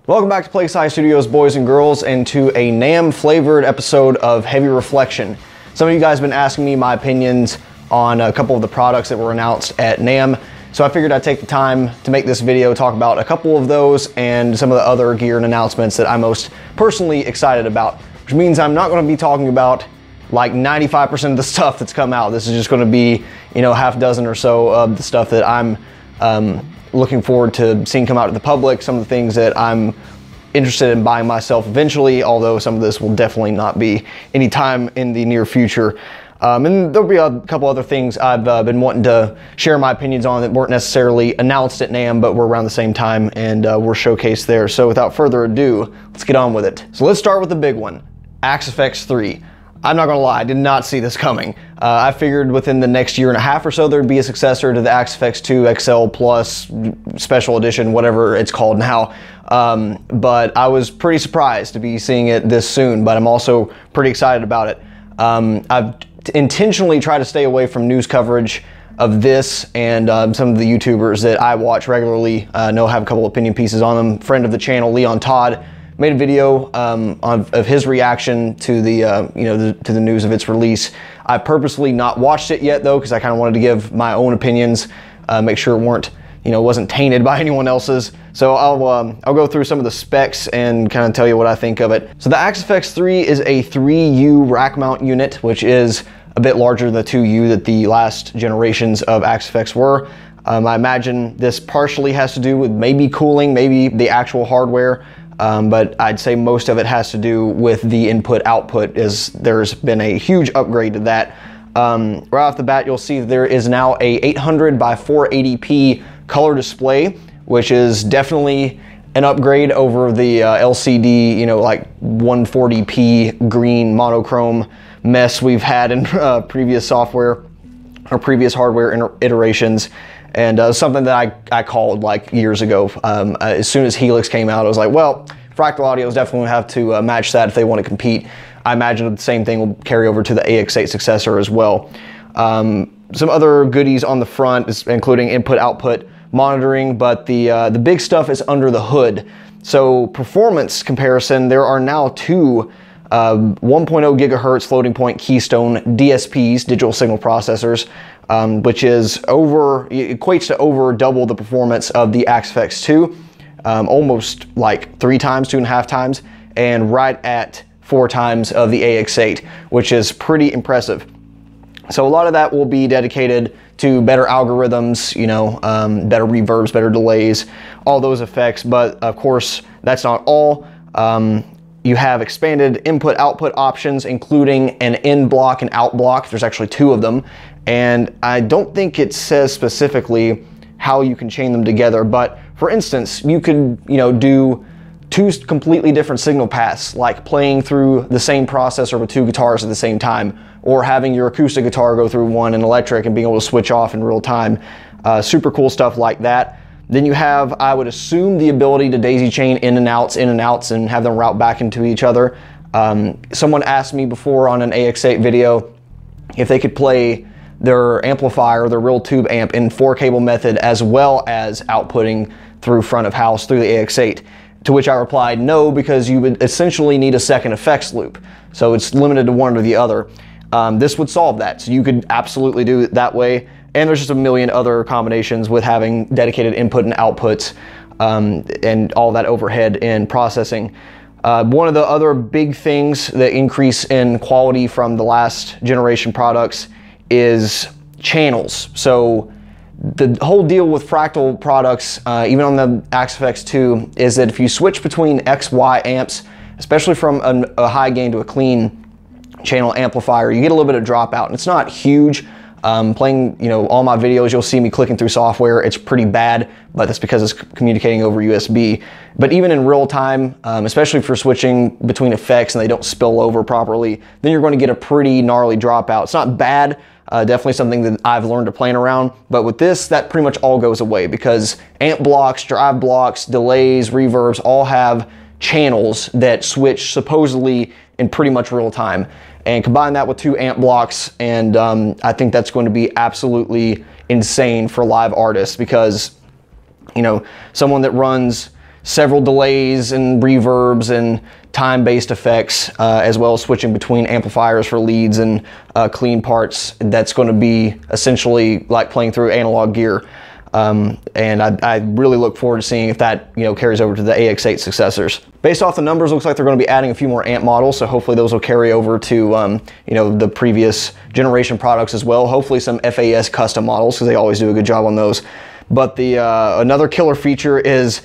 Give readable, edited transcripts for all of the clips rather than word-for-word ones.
Welcome back to Plague Scythe Studios, boys and girls, and to a NAMM flavored episode of Heavy Reflection. Some of you guys have been asking me my opinions on a couple of the products that were announced at NAMM, so I figured I'd take the time to make this video, talk about a couple of those and some of the other gear and announcements that I'm most personally excited about, which means I'm not going to be talking about like 95% of the stuff that's come out. This is just going to be, half dozen or so of the stuff that I'm looking forward to seeing come out to the public, some of the things that I'm interested in buying myself eventually, although some of this will definitely not be anytime in the near future. And there'll be a couple other things I've been wanting to share my opinions on that weren't necessarily announced at NAMM, but were around the same time and were showcased there. So without further ado, let's get on with it. So let's start with the big one, Axe FX 3. I'm not gonna lie, I did not see this coming. I figured within the next year and a half or so there'd be a successor to the Axe FX 2 XL Plus Special Edition, whatever it's called now. But I was pretty surprised to be seeing it this soon, but I'm also pretty excited about it. I've intentionally tried to stay away from news coverage of this, and some of the YouTubers that I watch regularly know have a couple opinion pieces on them. Friend of the channel, Leon Todd, made a video of his reaction to the to the news of its release. I purposely not watched it yet though, because I kind of wanted to give my own opinions, make sure it wasn't tainted by anyone else's. So I'll go through some of the specs and kind of tell you what I think of it. So the Axe FX 3 is a 3U rack mount unit, which is a bit larger than the 2U that the last generations of Axe FX were. I imagine this partially has to do with maybe cooling, maybe the actual hardware. But I'd say most of it has to do with the input-output, as there's been a huge upgrade to that. Right off the bat, you'll see there is now a 800 by 480p color display, which is definitely an upgrade over the LCD, like 140p green monochrome mess we've had in previous software or previous hardware iterations. And something that I called like years ago. As soon as Helix came out, I was like, well, Fractal Audios definitely have to match that if they want to compete. I imagine the same thing will carry over to the AX8 successor as well. Some other goodies on the front, including input-output monitoring, but the big stuff is under the hood. So performance comparison, there are now two 1.0 gigahertz floating point Keystone DSPs, digital signal processors, which is equates to over double the performance of the Axe FX 2, almost like 3 times, 2.5 times, and right at 4 times of the AX8, which is pretty impressive. So a lot of that will be dedicated to better algorithms, better reverbs, better delays, all those effects. But of course, that's not all. You have expanded input-output options, including an in block and out block. There's actually 2 of them. And I don't think it says specifically how you can chain them together. But for instance, you could, do 2 completely different signal paths, like playing through the same processor with 2 guitars at the same time, or having your acoustic guitar go through one and electric and being able to switch off in real time. Super cool stuff like that. Then you have, I would assume, the ability to daisy chain in and outs, and have them route back into each other. Someone asked me before on an AX8 video if they could play their amplifier, their real tube amp, in 4-cable method as well as outputting through front of house through the AX8. To which I replied no, because you would essentially need a second effects loop. So it's limited to one or the other. This would solve that. So you could absolutely do it that way. And there's just a million other combinations with having dedicated input and outputs and all that overhead in processing. One of the other big things that increase in quality from the last generation products is channels. So the whole deal with Fractal products, even on the Axe FX 2, is that if you switch between XY amps, especially from a high gain to a clean channel amplifier, you get a little bit of dropout, and it's not huge. Playing, all my videos, you'll see me clicking through software. It's pretty bad, but that's because it's communicating over USB. But even in real time, especially if you're switching between effects and they don't spill over properly, then you're going to get a pretty gnarly dropout. It's not bad, definitely something that I've learned to playing around, but with this, that pretty much all goes away because amp blocks, drive blocks, delays, reverbs all have channels that switch supposedly in pretty much real time. And combine that with 2 amp blocks, and I think that's going to be absolutely insane for live artists because, someone that runs several delays and reverbs and time-based effects, as well as switching between amplifiers for leads and clean parts. That's going to be essentially like playing through analog gear. And I really look forward to seeing if that, you know, carries over to the AX8 successors. Based off the numbers, looks like they're going to be adding a few more amp models, so hopefully those will carry over to, you know, the previous generation products as well. Hopefully some FAS custom models, because they always do a good job on those. But the another killer feature is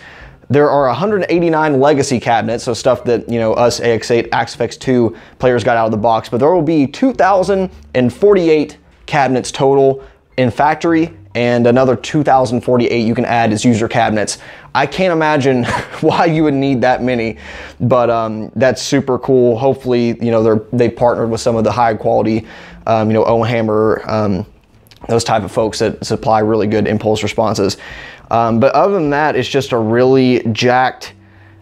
there are 189 legacy cabinets, so stuff that, you know, us AX8, Axe-Fx 2 players got out of the box, but there will be 2,048 cabinets total in factory, and another 2,048 you can add as user cabinets. I can't imagine why you would need that many, but that's super cool. Hopefully, you know, they partnered with some of the high quality, you know, Ohammer, those type of folks that supply really good impulse responses. But other than that, it's just a really jacked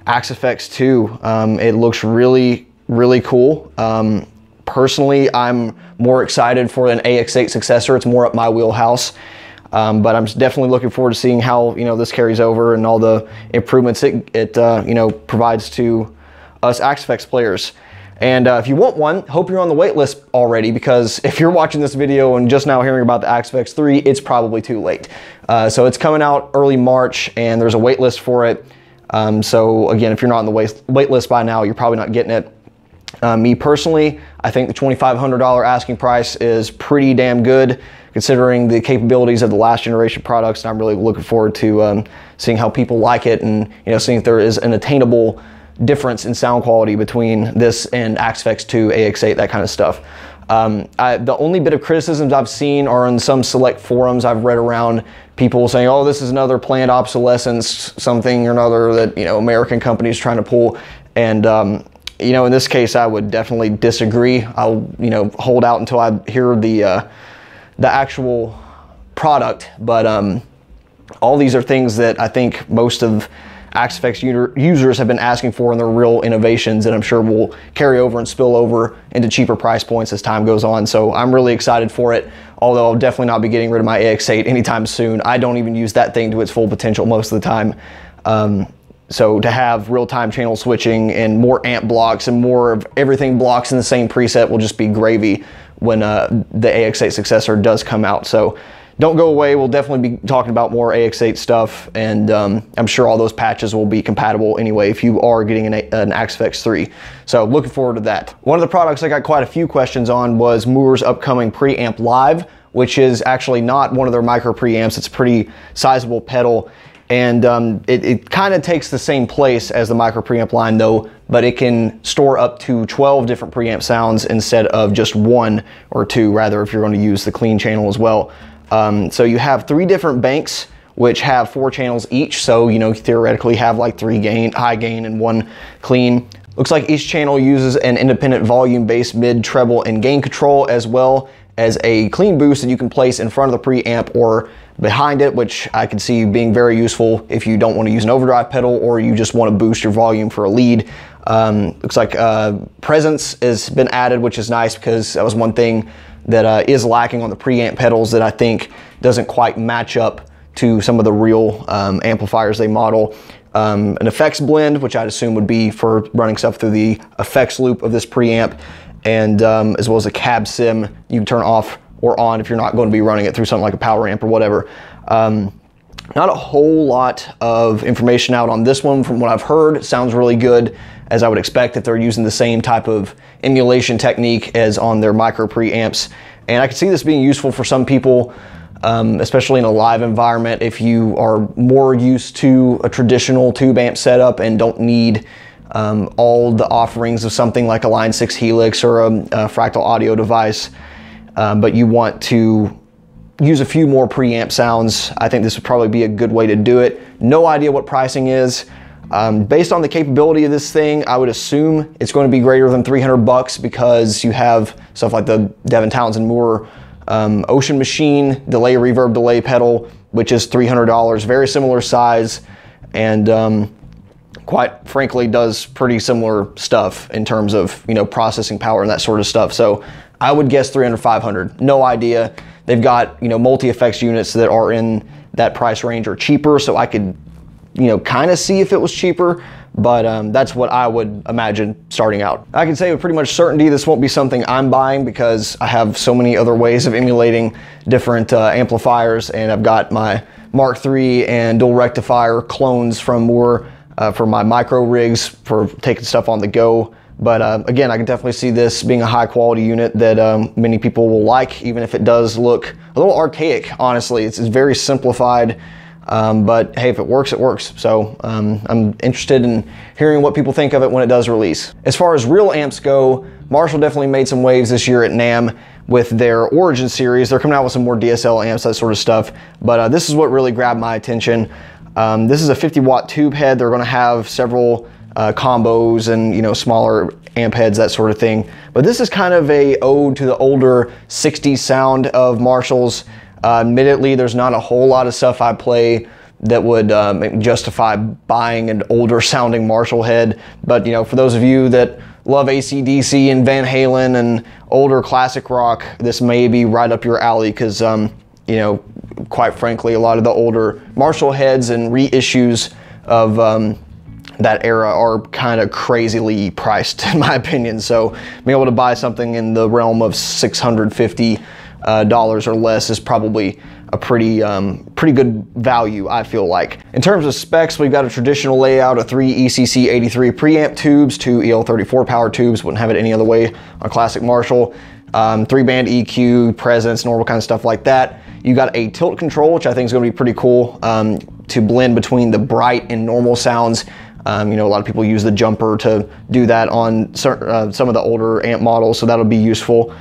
Axe-Fx 2. It looks really, really cool. Personally, I'm more excited for an AX8 successor. It's more up my wheelhouse. But I'm definitely looking forward to seeing how, you know, this carries over and all the improvements it you know, provides to us Axe-Fx players. And if you want one, hope you're on the wait list already, because if you're watching this video and just now hearing about the Axe-Fx 3, it's probably too late. So it's coming out early March, and there's a wait list for it. So again, if you're not on the wait list by now, you're probably not getting it. Me personally, I think the $2,500 asking price is pretty damn good, considering the capabilities of the last generation products, and I'm really looking forward to seeing how people like it, and, you know, seeing if there is an attainable difference in sound quality between this and Axe-Fx 2, AX8, that kind of stuff. The only bit of criticisms I've seen are in some select forums I've read around, people saying, oh, this is another planned obsolescence, something or another that, you know, American companies trying to pull. And you know, in this case, I would definitely disagree. I'll, you know, hold out until I hear the actual product. But all these are things that I think most of Axe-Fx users have been asking for, and they're real innovations that I'm sure will carry over and spill over into cheaper price points as time goes on. So I'm really excited for it, although I'll definitely not be getting rid of my AX8 anytime soon. I don't even use that thing to its full potential most of the time. So to have real-time channel switching and more amp blocks and more of everything blocks in the same preset will just be gravy when the AX8 successor does come out. So don't go away. We'll definitely be talking about more AX8 stuff, and I'm sure all those patches will be compatible anyway if you are getting an Axe-Fx 3. So looking forward to that. One of the products I got quite a few questions on was Moore's upcoming Preamp Live, which is actually not one of their micro preamps. It's a pretty sizable pedal. And it kind of takes the same place as the micro preamp line though, but it can store up to 12 different preamp sounds instead of just one or two, rather, if you're going to use the clean channel as well. So you have 3 different banks, which have 4 channels each. So, you know, theoretically have like 3 high gain and 1 clean. Looks like each channel uses an independent volume-based mid, treble, and gain control, as well as a clean boost that you can place in front of the preamp or behind it, which I can see being very useful if you don't want to use an overdrive pedal or you just want to boost your volume for a lead. Looks like presence has been added, which is nice, because that was one thing that is lacking on the preamp pedals that I think doesn't quite match up to some of the real amplifiers they model. An effects blend, which I'd assume would be for running stuff through the effects loop of this preamp, and as well as a cab sim you can turn off or on if you're not going to be running it through something like a power amp or whatever. Not a whole lot of information out on this one from what I've heard. It sounds really good, as I would expect if they're using the same type of emulation technique as on their micro preamps. And I can see this being useful for some people, especially in a live environment, if you are more used to a traditional tube amp setup and don't need all the offerings of something like a Line 6 Helix or a Fractal audio device, but you want to use a few more preamp sounds. I think this would probably be a good way to do it. No idea what pricing is. Based on the capability of this thing, I would assume it's going to be greater than 300 bucks, because you have stuff like the Devin Townsend Moore Ocean Machine delay reverb delay pedal, which is $300, very similar size, and quite frankly does pretty similar stuff in terms of, you know, processing power and that sort of stuff. So I would guess 300, 500, no idea. They've got, you know, multi-effects units that are in that price range or cheaper, so I could kind of see if it was cheaper, but that's what I would imagine starting out. I can say with pretty much certainty this won't be something I'm buying because I have so many other ways of emulating different amplifiers, and I've got my Mark III and dual rectifier clones from more for my micro rigs for taking stuff on the go. But again, I can definitely see this being a high quality unit that many people will like, even if it does look a little archaic, honestly. It's very simplified, but hey, if it works, it works. So I'm interested in hearing what people think of it when it does release. As far as real amps go, Marshall definitely made some waves this year at NAMM with their Origin series. They're coming out with some more DSL amps, that sort of stuff. But this is what really grabbed my attention. This is a 50-watt tube head. They're gonna have several combos and smaller amp heads, that sort of thing. But this is kind of a ode to the older 60s sound of Marshalls. Admittedly, there's not a whole lot of stuff I play that would justify buying an older sounding Marshall head. But for those of you that love AC/DC and Van Halen and older classic rock, this may be right up your alley because quite frankly, a lot of the older Marshall heads and reissues of that era are kind of crazily priced, in my opinion. So being able to buy something in the realm of $650 or less is probably a pretty good value, I feel like. In terms of specs, we've got a traditional layout of 3 ECC83 preamp tubes, 2 EL34 power tubes, wouldn't have it any other way on classic Marshall. 3-band EQ, presence, normal kind of stuff like that. You got a tilt control, which I think is going to be pretty cool to blend between the bright and normal sounds. A lot of people use the jumper to do that on some of the older amp models, so that'll be useful.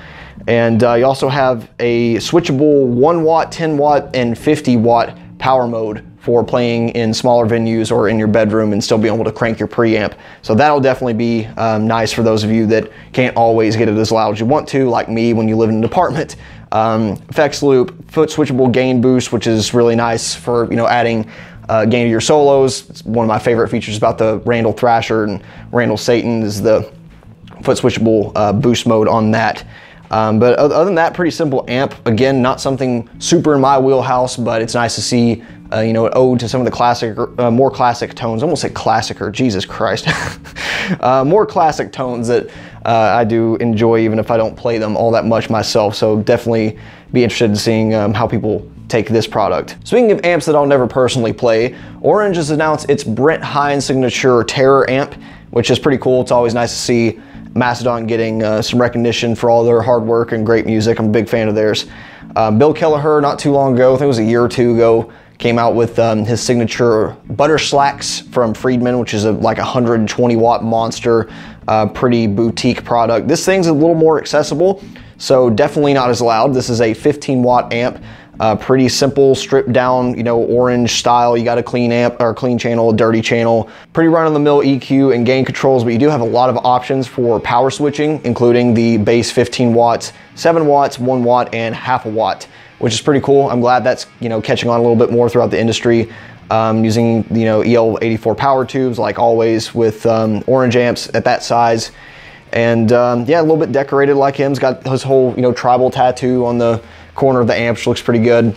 And you also have a switchable 1 watt, 10 watt, and 50 watt power mode for playing in smaller venues or in your bedroom and still being able to crank your preamp. So that'll definitely be nice for those of you that can't always get it as loud as you want to, like me when you live in an apartment. Effects loop, foot switchable gain boost, which is really nice for adding gain to your solos. It's one of my favorite features about the Randall Thrasher and Randall Satan is the foot switchable boost mode on that. But other than that, pretty simple amp. Again, not something super in my wheelhouse, but it's nice to see an ode to some of the classic, more classic tones. I almost say classicer, Jesus Christ. More classic tones that I do enjoy, even if I don't play them all that much myself. So definitely be interested in seeing how people take this product. Speaking of amps that I'll never personally play, Orange has announced its Brent Hines signature Terror amp, which is pretty cool. It's always nice to see Mastodon getting some recognition for all their hard work and great music. I'm a big fan of theirs. Bill Kelleher, not too long ago, I think it was a year or two ago, came out with his signature Butter Slacks from Friedman, which is like a 120 watt monster, pretty boutique product. This thing's a little more accessible, so definitely not as loud. This is a 15 watt amp. Pretty simple, stripped down, Orange style. You got a clean amp or clean channel, a dirty channel, pretty run-of-the-mill EQ and gain controls, but you do have a lot of options for power switching, including the base 15 watts, 7 watts, 1 watt, and half a watt, which is pretty cool. I'm glad that's catching on a little bit more throughout the industry. Using EL84 power tubes, like always with Orange amps at that size, and yeah, a little bit decorated like him. He's got his whole tribal tattoo on the corner of the amp, which looks pretty good.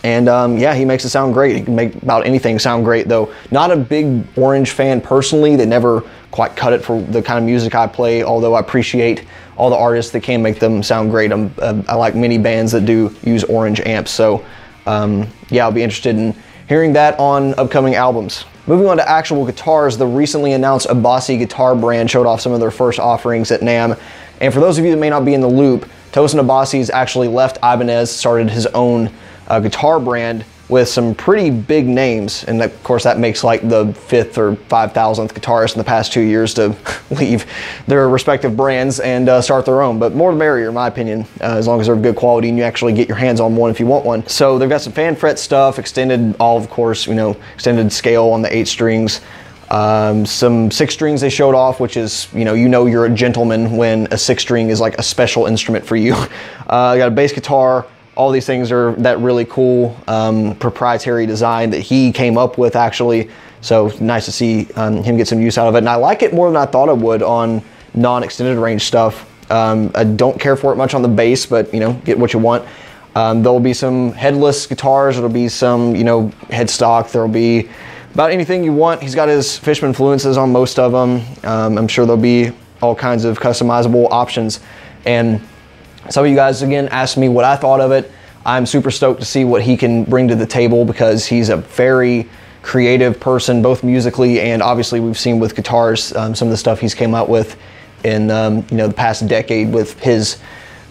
And yeah, he makes it sound great. He can make about anything sound great, though. Not a big Orange fan personally. They never quite cut it for the kind of music I play, although I appreciate all the artists that can make them sound great. I like many bands that do use Orange amps, so yeah, I'll be interested in hearing that on upcoming albums. Moving on to actual guitars, the recently announced Abasi guitar brand showed off some of their first offerings at NAMM. And for those of you that may not be in the loop, Tosin Abasi's actually left Ibanez, started his own guitar brand with some pretty big names, and of course that makes like the 5th or 5,000th guitarist in the past 2 years to leave their respective brands and start their own. But more the merrier, in my opinion, as long as they're of good quality and you actually get your hands on one if you want one. So they've got some fan fret stuff, extended, all of course, extended scale on the 8 strings. Some 6 strings they showed off, which is, you're a gentleman when a 6 string is like a special instrument for you. Got a bass guitar. All these things are that really cool proprietary design that he came up with, actually. So nice to see him get some use out of it. And I like it more than I thought I would on non-extended range stuff. I don't care for it much on the bass, but get what you want. There'll be some headless guitars. There'll be some, headstock. There'll be about anything you want. He's got his Fishman influences on most of them. I'm sure there'll be all kinds of customizable options. And some of you guys, again, asked me what I thought of it. I'm super stoked to see what he can bring to the table because he's a very creative person, both musically and obviously we've seen with guitars, some of the stuff he's came out with in the past decade with his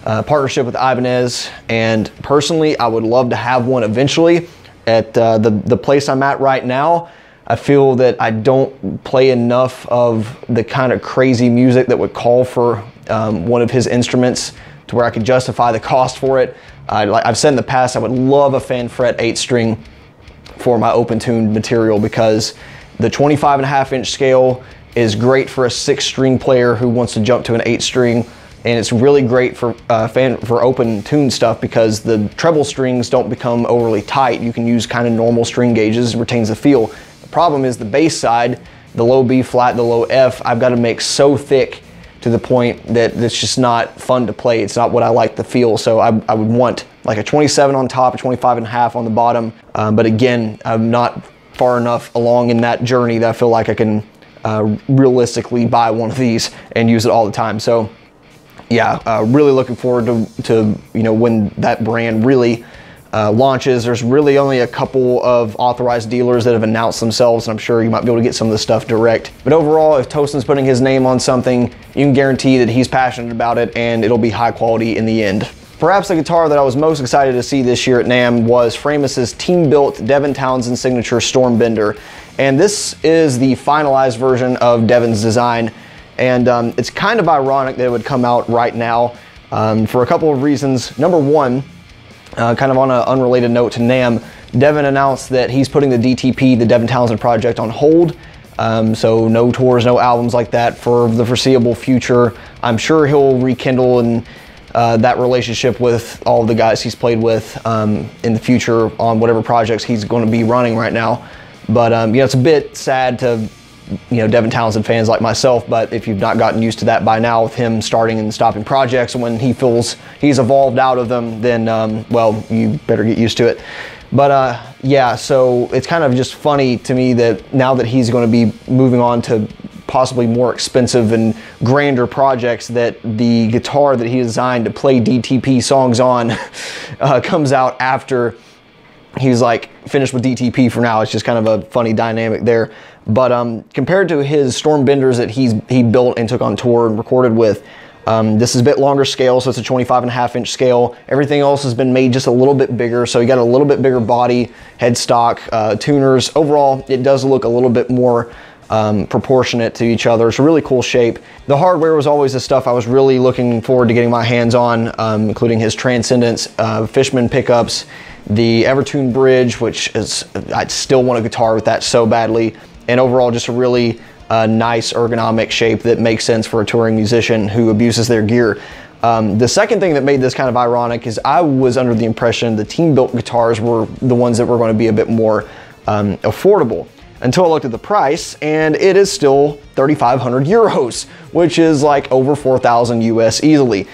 partnership with Ibanez. And personally, I would love to have one eventually. At the place I'm at right now, I feel that I don't play enough of the kind of crazy music that would call for one of his instruments to where I could justify the cost for it. Like I've said in the past, I would love a fan fret 8-string for my open tuned material because the 25.5-inch scale is great for a 6-string player who wants to jump to an 8-string, and it's really great for open tuned stuff because the treble strings don't become overly tight. You can use kind of normal string gauges, it retains the feel. The problem is the bass side, the low B flat, the low F, I've got to make so thick to the point that it's just not fun to play. It's not what I like to feel. So I would want like a 27 on top, a 25.5 on the bottom. But again, I'm not far enough along in that journey that I feel like I can realistically buy one of these and use it all the time. So yeah, really looking forward to when that brand really launches. There's really only a couple of authorized dealers that have announced themselves, and I'm sure you might be able to get some of the stuff direct. But overall, if Tosin's putting his name on something, you can guarantee that he's passionate about it and it'll be high quality in the end. Perhaps the guitar that I was most excited to see this year at NAMM was Framus's team-built Devin Townsend signature Stormbender. And this is the finalized version of Devin's design. And it's kind of ironic that it would come out right now for a couple of reasons. Number one, kind of on an unrelated note to NAMM, Devin announced that he's putting the DTP, the Devin Townsend project, on hold. So no tours, no albums like that for the foreseeable future. I'm sure he'll rekindle and that relationship with all of the guys he's played with in the future on whatever projects he's going to be running right now. But it's a bit sad to Devin Townsend fans like myself, but if you've not gotten used to that by now with him starting and stopping projects when he feels he's evolved out of them, then well, you better get used to it. But yeah, so it's kind of just funny to me that now that he's going to be moving on to possibly more expensive and grander projects, that the guitar that he designed to play DTP songs on comes out after he's like finished with DTP for now. It's just kind of a funny dynamic there. But compared to his Stormbenders that he built and took on tour and recorded with, this is a bit longer scale, so it's a 25.5-inch scale. Everything else has been made just a little bit bigger, so you got a little bit bigger body, headstock, tuners. Overall, it does look a little bit more proportionate to each other. It's a really cool shape. The hardware was always the stuff I was really looking forward to getting my hands on, including his Transcendence, Fishman pickups, the Evertune bridge, which is, I still want a guitar with that so badly, and overall just a really nice ergonomic shape that makes sense for a touring musician who abuses their gear. The second thing that made this kind of ironic is I was under the impression the team-built guitars were the ones that were going to be a bit more affordable, until I looked at the price, and it is still 3,500 euros, which is like over 4,000 US easily.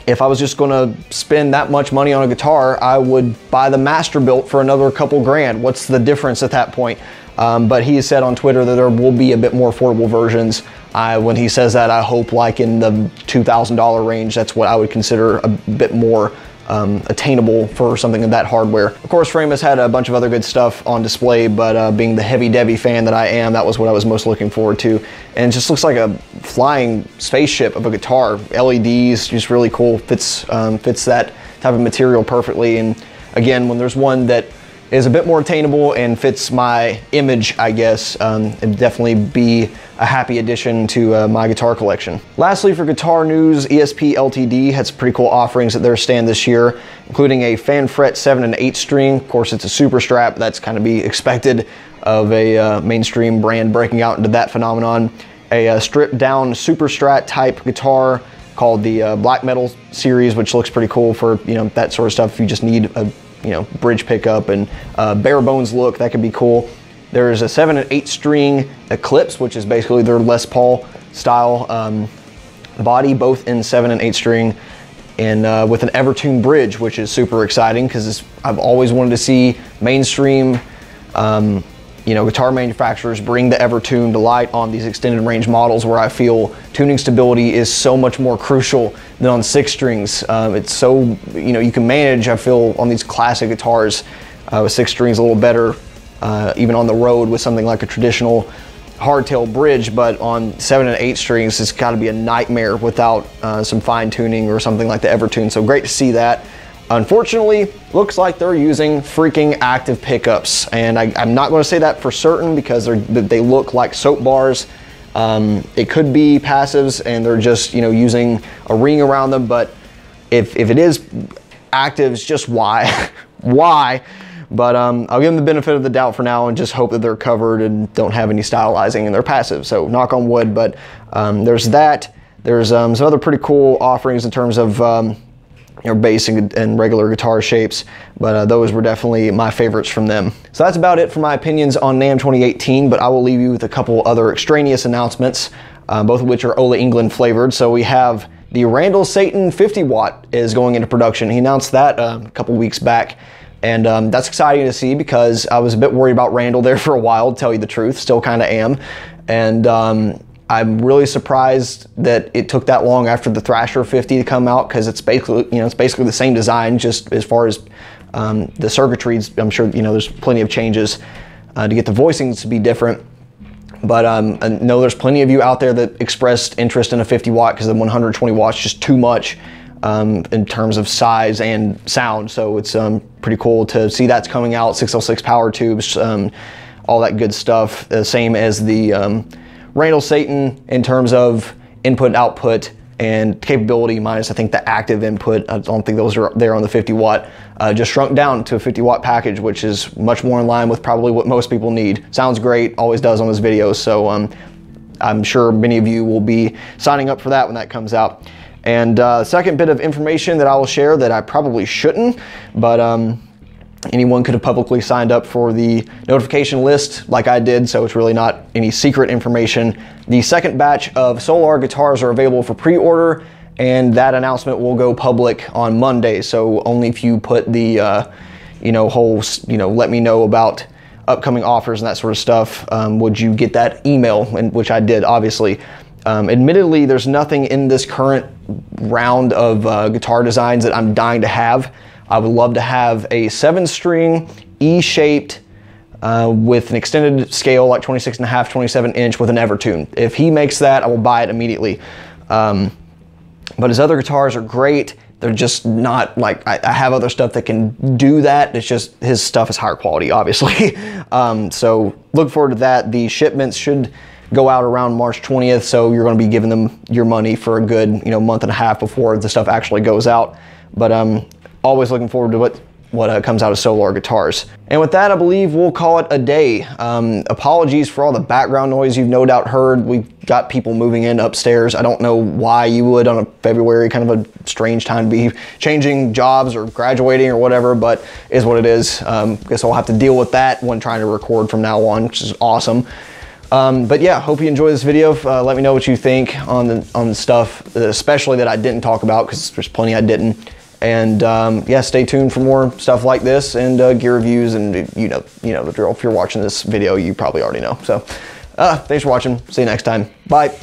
If I was just gonna spend that much money on a guitar, I would buy the Masterbuilt for another couple grand. What's the difference at that point? But he has said on Twitter that there will be a bit more affordable versions. When he says that, I hope like in the $2,000 range. That's what I would consider a bit more attainable for something of that hardware. Of course, Framus had a bunch of other good stuff on display, but being the heavy Debbie fan that I am, that was what I was most looking forward to. And it just looks like a flying spaceship of a guitar. LEDs, just really cool, fits that type of material perfectly. And again, when there's one that is a bit more attainable and fits my image, I guess, it'd definitely be a happy addition to my guitar collection. Lastly, for guitar news, ESP Ltd had some pretty cool offerings at their stand this year, including a Fanfret 7 and 8 string. Of course, it's a super strap. That's kind of be expected of a mainstream brand breaking out into that phenomenon. A stripped down super strat type guitar called the Black Metal series, which looks pretty cool for that sort of stuff. If you just need a bridge pickup and bare bones look, that could be cool. There's a 7 and 8 string Eclipse, which is basically their Les Paul style body, both in 7 and 8 string, and with an Evertune bridge, which is super exciting because I've always wanted to see mainstream you know, guitar manufacturers bring the Evertune to light on these extended range models where I feel tuning stability is so much more crucial than on 6 strings. It's so, you know, you can manage, I feel, on these classic guitars with 6 strings a little better, even on the road with something like a traditional hardtail bridge, but on 7 and 8 strings, it's got to be a nightmare without some fine tuning or something like the Evertune. So great to see that. Unfortunately, looks like they're using freaking active pickups, and I'm not going to say that for certain because they look like soap bars. It could be passives and they're just, you know, using a ring around them, but if it is actives, just why? Why? But I'll give them the benefit of the doubt for now and just hope that they're covered and don't have any stylizing and they're passive. So knock on wood, but there's that. There's some other pretty cool offerings in terms of you know, basic and regular guitar shapes, but those were definitely my favorites from them. So that's about it for my opinions on NAMM 2018, but I will leave you with a couple other extraneous announcements, both of which are Ola England flavored. So we have the Randall Satan 50 watt is going into production. He announced that a couple weeks back, and that's exciting to see because I was a bit worried about Randall there for a while, to tell you the truth, still kind of am. And I'm really surprised that it took that long after the Thrasher 50 to come out, because it's basically, you know, it's basically the same design, just as far as the circuitries. I'm sure, you know, there's plenty of changes to get the voicings to be different. But I know there's plenty of you out there that expressed interest in a 50 watt because the 120 watts is just too much in terms of size and sound. So it's pretty cool to see that's coming out. 606 power tubes, all that good stuff. Same as the Randall Satan in terms of input, output, and capability, minus I think the active input. I don't think those are there on the 50 watt. Just shrunk down to a 50 watt package, which is much more in line with probably what most people need. Sounds great, always does on his videos. So I'm sure many of you will be signing up for that when that comes out. And second bit of information that I will share that I probably shouldn't, but anyone could have publicly signed up for the notification list like I did, so it's really not any secret information. The second batch of Solar guitars are available for pre-order, and that announcement will go public on Monday. So only if you put the, you know, whole, you know, let me know about upcoming offers and that sort of stuff, would you get that email, and which I did, obviously. Admittedly, there's nothing in this current round of guitar designs that I'm dying to have. I would love to have a 7-string E-shaped with an extended scale like 26.5, 27 inch with an Evertune. If he makes that, I will buy it immediately. But his other guitars are great. They're just not like, I have other stuff that can do that. It's just his stuff is higher quality, obviously. So look forward to that. The shipments should go out around March 20th. So you're going to be giving them your money for a good, you know, month and a half before the stuff actually goes out. But always looking forward to what comes out of Solar guitars. And with that, I believe we'll call it a day. Apologies for all the background noise you've no doubt heard. We've got people moving in upstairs. I don't know why you would on a February, kind of a strange time to be changing jobs or graduating or whatever, but is what it is. Guess I'll have to deal with that when trying to record from now on, which is awesome. But yeah, hope you enjoy this video. Let me know what you think on the stuff, especially that I didn't talk about, because there's plenty I didn't. And yeah, stay tuned for more stuff like this and gear reviews, and you know the drill. If you're watching this video, you probably already know. So thanks for watching. See you next time. Bye.